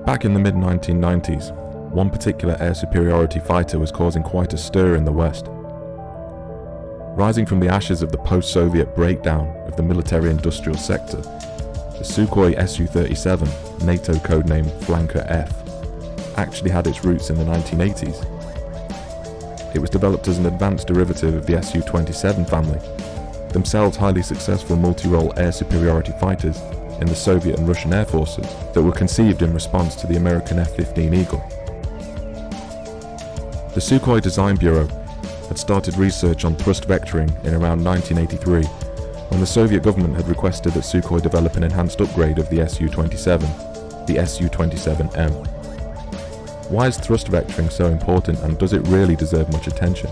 Back in the mid-1990s, one particular air superiority fighter was causing quite a stir in the West. Rising from the ashes of the post-Soviet breakdown of the military-industrial sector, the Sukhoi Su-37, NATO codename Flanker F, actually had its roots in the 1980s. It was developed as an advanced derivative of the Su-27 family, themselves highly successful multi-role air superiority fighters in the Soviet and Russian air forces that were conceived in response to the American F-15 Eagle. The Sukhoi Design Bureau had started research on thrust vectoring in around 1983, when the Soviet government had requested that Sukhoi develop an enhanced upgrade of the Su-27, the Su-27M. Why is thrust vectoring so important, and does it really deserve much attention?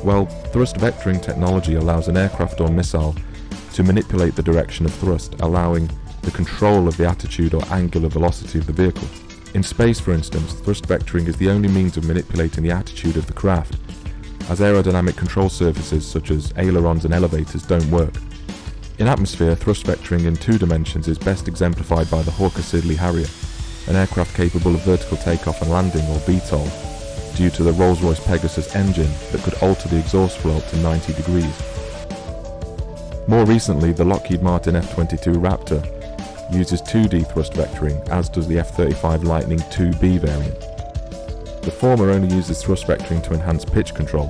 Well, thrust vectoring technology allows an aircraft or missile to manipulate the direction of thrust, allowing the control of the attitude or angular velocity of the vehicle. In space, for instance, thrust vectoring is the only means of manipulating the attitude of the craft, as aerodynamic control surfaces such as ailerons and elevators don't work. In atmosphere, thrust vectoring in 2 dimensions is best exemplified by the Hawker Siddeley Harrier, an aircraft capable of vertical takeoff and landing, or VTOL, due to the Rolls-Royce Pegasus engine that could alter the exhaust flow up to 90 degrees. More recently, the Lockheed Martin F-22 Raptor uses 2D thrust vectoring, as does the F-35 Lightning II-B variant. The former only uses thrust vectoring to enhance pitch control,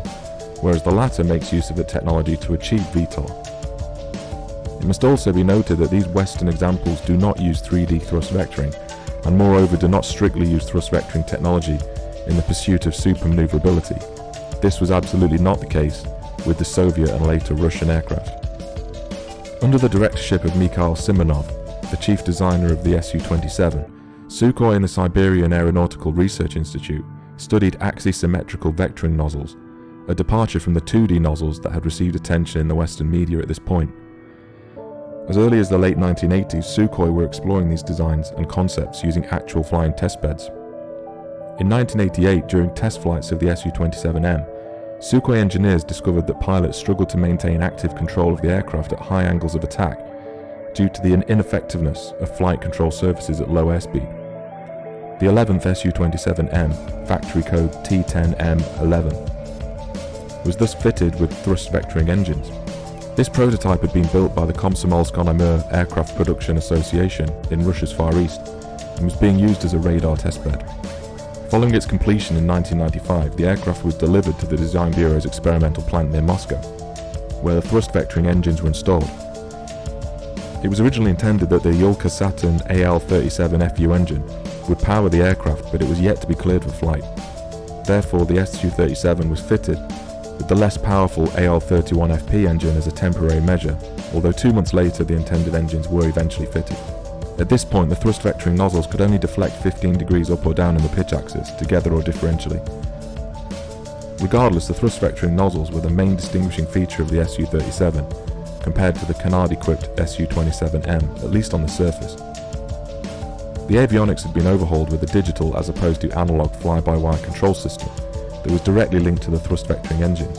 whereas the latter makes use of the technology to achieve VTOL. It must also be noted that these Western examples do not use 3D thrust vectoring, and moreover do not strictly use thrust vectoring technology in the pursuit of supermaneuverability. This was absolutely not the case with the Soviet and later Russian aircraft. Under the directorship of Mikhail Simonov, the chief designer of the Su-27, Sukhoi and the Siberian Aeronautical Research Institute studied axisymmetrical vectoring nozzles, a departure from the 2D nozzles that had received attention in the Western media at this point. As early as the late 1980s, Sukhoi were exploring these designs and concepts using actual flying testbeds. In 1988, during test flights of the Su-27M, Sukhoi engineers discovered that pilots struggled to maintain active control of the aircraft at high angles of attack due to the ineffectiveness of flight control surfaces at low airspeed. The 11th Su-27M, factory code T10M11, was thus fitted with thrust vectoring engines. This prototype had been built by the Komsomolsk-on-Amur Aircraft Production Association in Russia's Far East and was being used as a radar testbed. Following its completion in 1995, the aircraft was delivered to the Design Bureau's experimental plant near Moscow, where the thrust vectoring engines were installed. It was originally intended that the Yulka Saturn AL-37FU engine would power the aircraft, but it was yet to be cleared for flight. Therefore, the Su-37 was fitted with the less powerful AL-31FP engine as a temporary measure, although 2 months later the intended engines were eventually fitted. At this point, the thrust vectoring nozzles could only deflect 15 degrees up or down in the pitch axis, together or differentially. Regardless, the thrust vectoring nozzles were the main distinguishing feature of the Su-37, compared to the canard-equipped Su-27M, at least on the surface. The avionics had been overhauled with a digital as opposed to analog fly-by-wire control system that was directly linked to the thrust vectoring engines.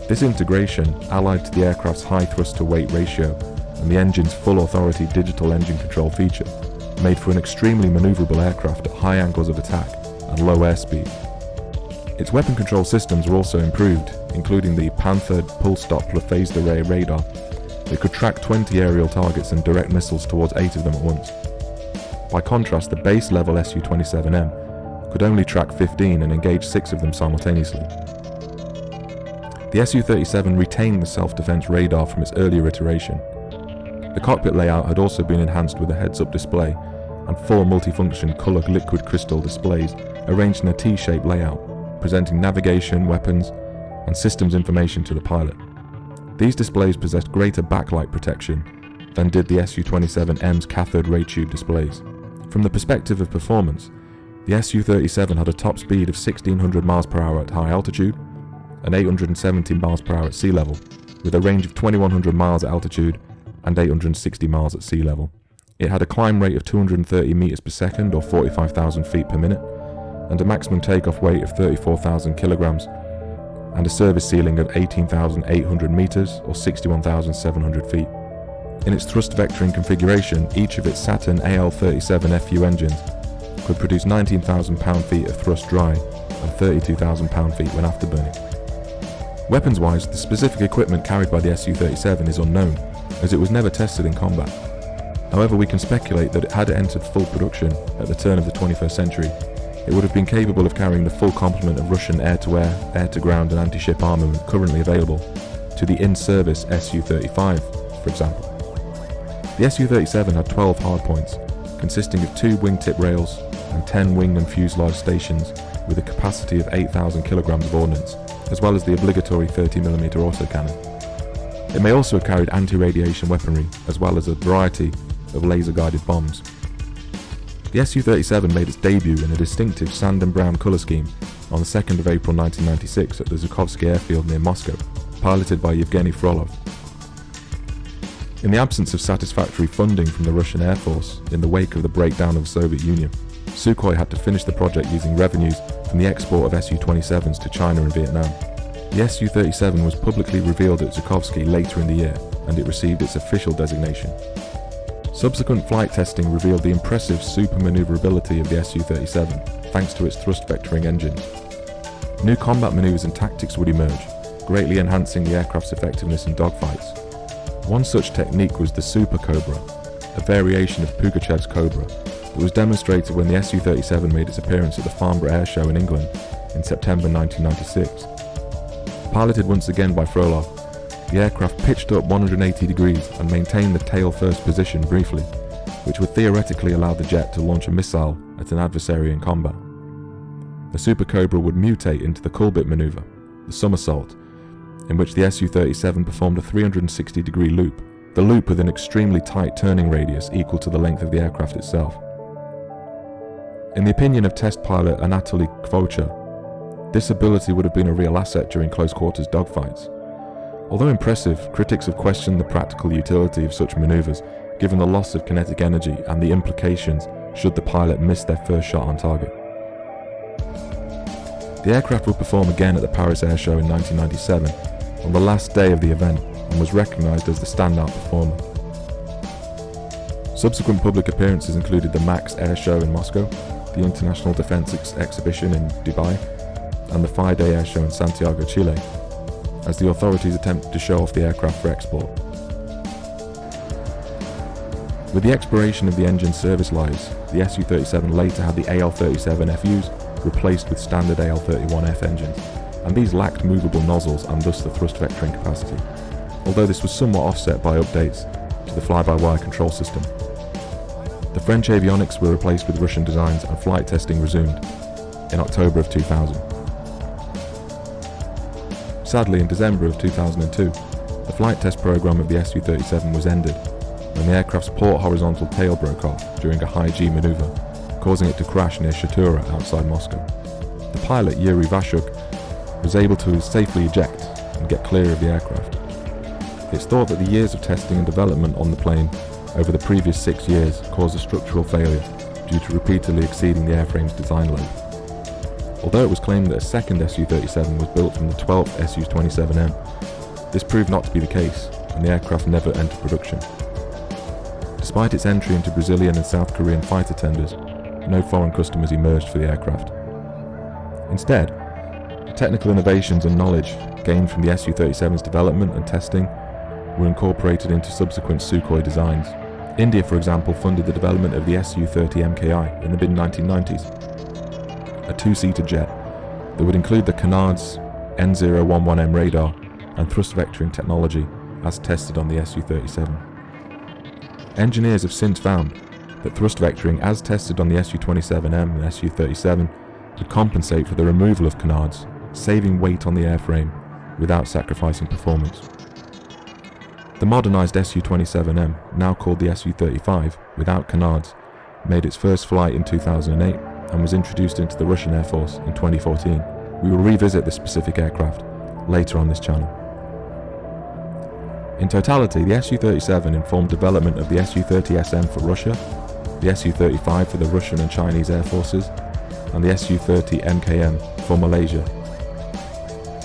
This integration, allied to the aircraft's high thrust-to-weight ratio and the engine's full authority digital engine control feature, made for an extremely maneuverable aircraft at high angles of attack and low airspeed. Its weapon control systems were also improved, including the Panther pulse Doppler phased array radar that could track 20 aerial targets and direct missiles towards 8 of them at once. By contrast, the base-level Su-27M could only track 15 and engage 6 of them simultaneously. The Su-37 retained the self-defense radar from its earlier iteration. The cockpit layout had also been enhanced with a heads-up display and 4 multifunction color liquid crystal displays arranged in a T-shaped layout, presenting navigation, weapons, and systems information to the pilot. These displays possessed greater backlight protection than did the Su-27M's cathode ray tube displays. From the perspective of performance, the Su-37 had a top speed of 1600 miles per hour at high altitude and 870 miles per hour at sea level, with a range of 2100 miles at altitude and 860 miles at sea level. It had a climb rate of 230 meters per second or 45,000 feet per minute, and a maximum takeoff weight of 34,000 kilograms, and a service ceiling of 18,800 meters or 61,700 feet. In its thrust vectoring configuration, each of its Saturn AL-37FU engines could produce 19,000 pound-feet of thrust dry and 32,000 pound-feet when afterburning. Weapons-wise, the specific equipment carried by the Su-37 is unknown, as it was never tested in combat. However, we can speculate that had it entered full production at the turn of the 21st century, it would have been capable of carrying the full complement of Russian air-to-air, air-to-ground and anti-ship armament currently available to the in-service Su-35, for example. The Su-37 had 12 hardpoints, consisting of 2 wingtip rails and 10 wing and fuselage stations with a capacity of 8,000 kilograms of ordnance, as well as the obligatory 30mm autocannon. It may also have carried anti-radiation weaponry, as well as a variety of laser-guided bombs. The Su-37 made its debut in a distinctive sand and brown colour scheme on the 2nd of April 1996 at the Zhukovsky airfield near Moscow, piloted by Yevgeny Frolov. In the absence of satisfactory funding from the Russian Air Force in the wake of the breakdown of the Soviet Union, Sukhoi had to finish the project using revenues from the export of Su-27s to China and Vietnam. The Su-37 was publicly revealed at Zhukovsky later in the year, and it received its official designation. Subsequent flight testing revealed the impressive super maneuverability of the Su-37, thanks to its thrust vectoring engines. New combat maneuvers and tactics would emerge, greatly enhancing the aircraft's effectiveness in dogfights. One such technique was the Super Cobra, a variation of Pugachev's Cobra, that was demonstrated when the Su-37 made its appearance at the Farnborough Air Show in England in September 1996. Piloted once again by Frolov, the aircraft pitched up 180 degrees and maintained the tail-first position briefly, which would theoretically allow the jet to launch a missile at an adversary in combat. The Super Cobra would mutate into the Kulbit maneuver, the somersault, in which the Su-37 performed a 360-degree loop, the loop with an extremely tight turning radius equal to the length of the aircraft itself. In the opinion of test pilot Anatoly Kvocha, this ability would have been a real asset during close-quarters dogfights. Although impressive, critics have questioned the practical utility of such maneuvers, given the loss of kinetic energy and the implications should the pilot miss their first shot on target. The aircraft would perform again at the Paris Air Show in 1997, on the last day of the event, and was recognised as the standout performer. Subsequent public appearances included the MAX Air Show in Moscow, the International Defence Exhibition in Dubai, and the FIDE Air Show in Santiago, Chile, as the authorities attempted to show off the aircraft for export. With the expiration of the engine's service lives, the Su-37 later had the AL-37FUs replaced with standard AL-31F engines, and these lacked movable nozzles and thus the thrust vectoring capacity, although this was somewhat offset by updates to the fly-by-wire control system. The French avionics were replaced with Russian designs and flight testing resumed in October of 2000. Sadly, in December of 2002, the flight test program of the Su-37 was ended when the aircraft's port horizontal tail broke off during a high-G maneuver, causing it to crash near Shatura outside Moscow. The pilot, Yuri Vashuk, was able to safely eject and get clear of the aircraft. It's thought that the years of testing and development on the plane over the previous 6 years caused a structural failure due to repeatedly exceeding the airframe's design load. Although it was claimed that a second Su-37 was built from the 12th Su-27M, this proved not to be the case, and the aircraft never entered production. Despite its entry into Brazilian and South Korean fighter tenders, no foreign customers emerged for the aircraft. Instead, the technical innovations and knowledge gained from the Su-37's development and testing were incorporated into subsequent Sukhoi designs. India, for example, funded the development of the Su-30 MKI in the mid-1990s, a two-seater jet that would include the Canard's N011M radar and thrust vectoring technology as tested on the Su-37. Engineers have since found that thrust vectoring as tested on the Su-27M and Su-37 could compensate for the removal of canards, saving weight on the airframe without sacrificing performance. The modernised Su-27M, now called the Su-35 without canards, made its first flight in 2008 and was introduced into the Russian Air Force in 2014. We will revisit this specific aircraft later on this channel. In totality, the Su-37 informed development of the Su-30SM for Russia, the Su-35 for the Russian and Chinese Air Forces, and the Su-30 MKM for Malaysia.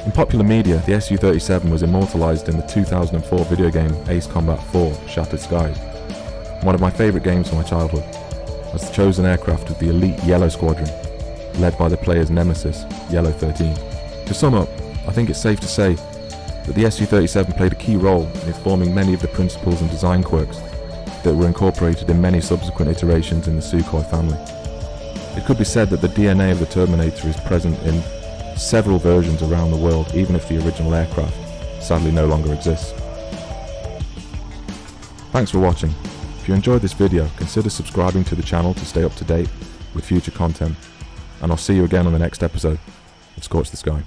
In popular media, the Su-37 was immortalised in the 2004 video game Ace Combat 4 Shattered Skies, one of my favourite games from my childhood. as the chosen aircraft of the elite Yellow Squadron, led by the player's nemesis, Yellow 13. To sum up, I think it's safe to say that the Su-37 played a key role in informing many of the principles and design quirks that were incorporated in many subsequent iterations in the Sukhoi family. It could be said that the DNA of the Terminator is present in several versions around the world, even if the original aircraft sadly no longer exists. Thanks for watching. If you enjoyed this video, consider subscribing to the channel to stay up to date with future content, and I'll see you again on the next episode of Scorch the Sky.